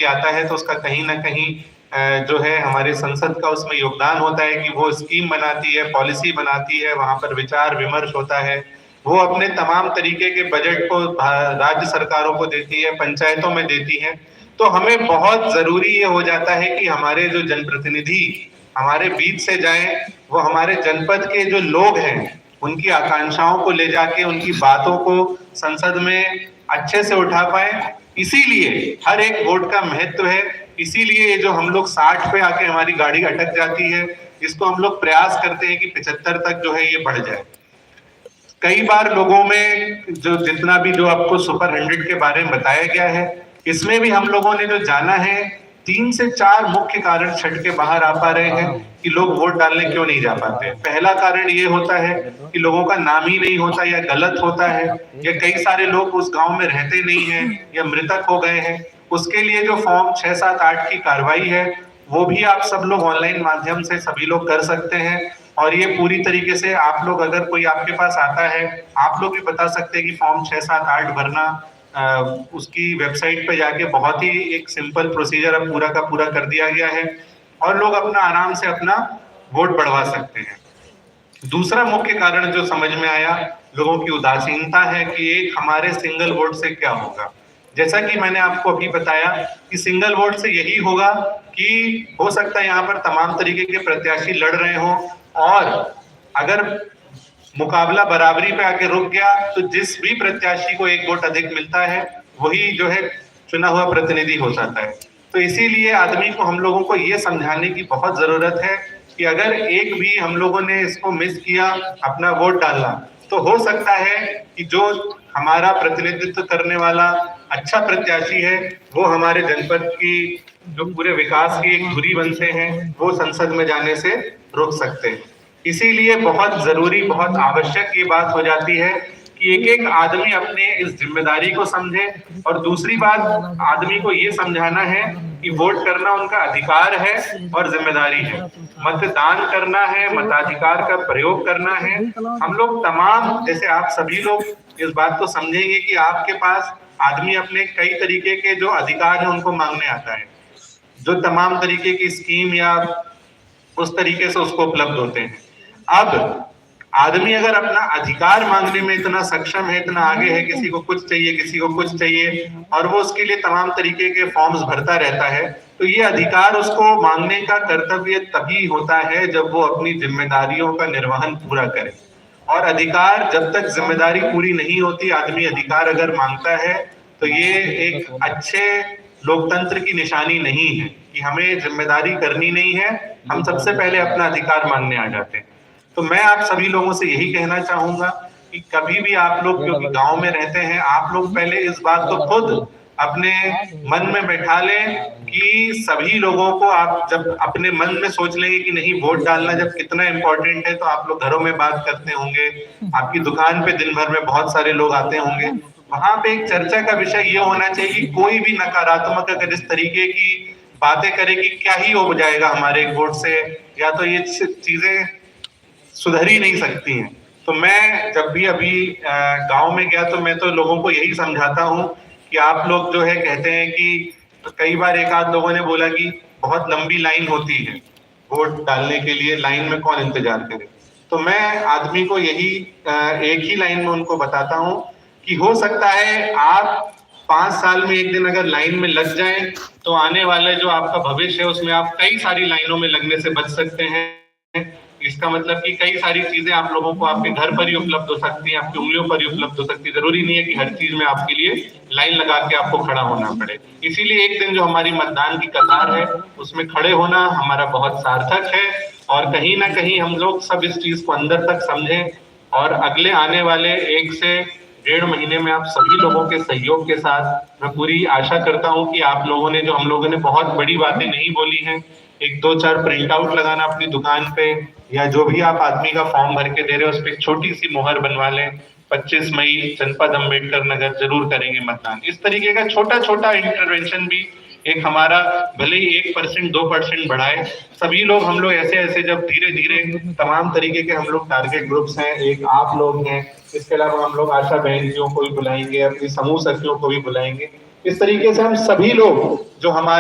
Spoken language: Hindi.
आता है तो उसका कहीं ना कहीं जो है हमारे संसद का उसमें योगदान होता है कि वो स्कीम बनाती है, पॉलिसी बनाती है, वहां पर विचार विमर्श होता है। वो अपने तमाम तरीके के बजट को राज्य सरकारों को देती है, पंचायतों में देती है। तो हमें बहुत जरूरी ये हो जाता है कि हमारे जो जनप्रतिनिधि हमारे बीच से जाएं, वो हमारे जनपद के जो लोग हैं उनकी आकांक्षाओं को ले जाके उनकी बातों को संसद में अच्छे से उठा पाए। इसीलिए हर एक वोट का महत्व है। इसीलिए ये जो हम लोग 60 पे आके हमारी गाड़ी अटक जाती है, इसको हम लोग प्रयास करते हैं कि 75 तक जो है ये बढ़ जाए। कई बार लोगों में जो जितना भी जो आपको सुपर 100 के बारे में बताया गया है, इसमें भी हम लोगों ने जो जाना है 3 से 4 मुख्य कारण छट के बाहर आ पा रहे हैं कि लोग वोट डालने क्यों नहीं जा पाते। पहला कारण ये होता है कि लोगों का नाम ही नहीं होता या गलत होता है, या कई सारे लोग उस गांव में रहते नहीं हैं या मृतक हो गए हैं। उसके लिए जो फॉर्म 6, 7, 8 की कार्रवाई है वो भी आप सब लोग ऑनलाइन माध्यम से सभी लोग कर सकते हैं। और ये पूरी तरीके से आप लोग, अगर कोई आपके पास आता है, आप लोग भी बता सकते हैं कि फॉर्म 6, 7, 8 भरना उसकी वेबसाइट पे जाके बहुत ही एक सिंपल प्रोसीजर अब पूरा का पूरा कर दिया गया है और लोग अपना आराम से अपना वोट बढ़वा सकते हैं। दूसरा मुख्य कारण जो समझ में आया, लोगों की उदासीनता है कि एक हमारे सिंगल वोट से क्या होगा। जैसा कि मैंने आपको अभी बताया कि सिंगल वोट से यही होगा कि हो सकता है यहाँ पर तमाम तरीके के प्रत्याशी लड़ रहे हों और अगर मुकाबला बराबरी पे आके रुक गया तो जिस भी प्रत्याशी को एक वोट अधिक मिलता है वही जो है चुना हुआ प्रतिनिधि हो जाता है। तो इसीलिए आदमी को, हम लोगों को ये समझाने की बहुत जरूरत है कि अगर एक भी हम लोगों ने इसको मिस किया अपना वोट डालना, तो हो सकता है कि जो हमारा प्रतिनिधित्व करने वाला अच्छा प्रत्याशी है वो हमारे जनपद की जो पूरे विकास की एक धुरी बनते हैं वो संसद में जाने से रोक सकते हैं। इसीलिए बहुत जरूरी, बहुत आवश्यक ये बात हो जाती है कि एक एक आदमी अपने इस जिम्मेदारी को समझे। और दूसरी बात, आदमी को ये समझाना है कि वोट करना उनका अधिकार है और जिम्मेदारी है। मतदान करना है, मताधिकार का प्रयोग करना है। हम लोग तमाम, जैसे आप सभी लोग इस बात को समझेंगे कि आपके पास आदमी अपने कई तरीके के जो अधिकार है उनको मांगने आता है, जो तमाम तरीके की स्कीम या उस तरीके से उसको उपलब्ध होते हैं। अब आदमी अगर अपना अधिकार मांगने में इतना सक्षम है, इतना आगे है, किसी को कुछ चाहिए, किसी को कुछ चाहिए, और वो उसके लिए तमाम तरीके के फॉर्म्स भरता रहता है, तो ये अधिकार उसको मांगने का कर्तव्य तभी होता है जब वो अपनी जिम्मेदारियों का निर्वहन पूरा करे। और अधिकार, जब तक जिम्मेदारी पूरी नहीं होती, आदमी अधिकार अगर मांगता है तो ये एक अच्छे लोकतंत्र की निशानी नहीं है कि हमें जिम्मेदारी करनी नहीं है, हम सबसे पहले अपना अधिकार मांगने आ जाते हैं। तो मैं आप सभी लोगों से यही कहना चाहूंगा कि कभी भी आप लोग जो गांव में रहते हैं, आप लोग पहले इस बात को खुद अपने मन में बैठा लें कि सभी लोगों को, आप जब अपने मन में सोच लेंगे कि नहीं वोट डालना जब कितना इंपॉर्टेंट है, तो आप लोग घरों में बात करते होंगे, आपकी दुकान पे दिन भर में बहुत सारे लोग आते होंगे, वहां पे एक चर्चा का विषय ये होना चाहिए कि कोई भी नकारात्मक अगर इस तरीके की बातें करे कि क्या ही हो जाएगा हमारे वोट से, या तो ये चीजें सुधर ही नहीं सकती हैं। तो मैं जब भी अभी गांव में गया तो मैं तो लोगों को यही समझाता हूँ कि आप लोग जो है कहते हैं कि, तो कई बार एक आध लोगों ने बोला कि बहुत लंबी लाइन होती है वोट डालने के लिए, लाइन में कौन इंतजार करे। तो मैं आदमी को यही एक ही लाइन में उनको बताता हूँ कि हो सकता है आप 5 साल में एक दिन अगर लाइन में लग जाएं तो आने वाले जो आपका भविष्य है उसमें आप कई सारी लाइनों में लगने से बच सकते हैं। इसका मतलब कि कई सारी चीजें आप लोगों को आपके घर पर ही उपलब्ध हो सकती हैं, आपकी उंगलियों पर ही उपलब्ध हो सकती है। जरूरी नहीं है कि हर चीज में आपके लिए लाइन लगा के आपको खड़ा होना पड़े। इसीलिए एक दिन जो हमारी मतदान की कतार है उसमें खड़े होना हमारा बहुत सार्थक है। और कहीं ना कहीं हम लोग सब इस चीज को अंदर तक समझें और अगले आने वाले 1 से 1.5 महीने में आप सभी लोगों के सहयोग के साथ, मैं पूरी आशा करता हूं कि आप लोगों ने, जो हम लोगों ने बहुत बड़ी बातें नहीं बोली हैं, 1, 2, 4 प्रिंट आउट लगाना अपनी दुकान पे, या जो भी आप आदमी का फॉर्म भर के दे रहे हो उस पर एक छोटी सी मोहर बनवा लें, 25 मई जनपद अम्बेडकर नगर जरूर करेंगे मतदान। इस तरीके का छोटा छोटा इंटरवेंशन भी एक हमारा, भले ही 1%, 2% बढ़ाए, सभी लोग, हम लोग ऐसे ऐसे जब धीरे धीरे तमाम तरीके के हम लोग टारगेट ग्रुप्स हैं, एक आप लोग हैं, इसके अलावा हम लोग आशा बहन जियों को भी बुलाएंगे, अपनी समूह सखियों को भी बुलाएंगे। इस तरीके से हम सभी लोग जो हमारे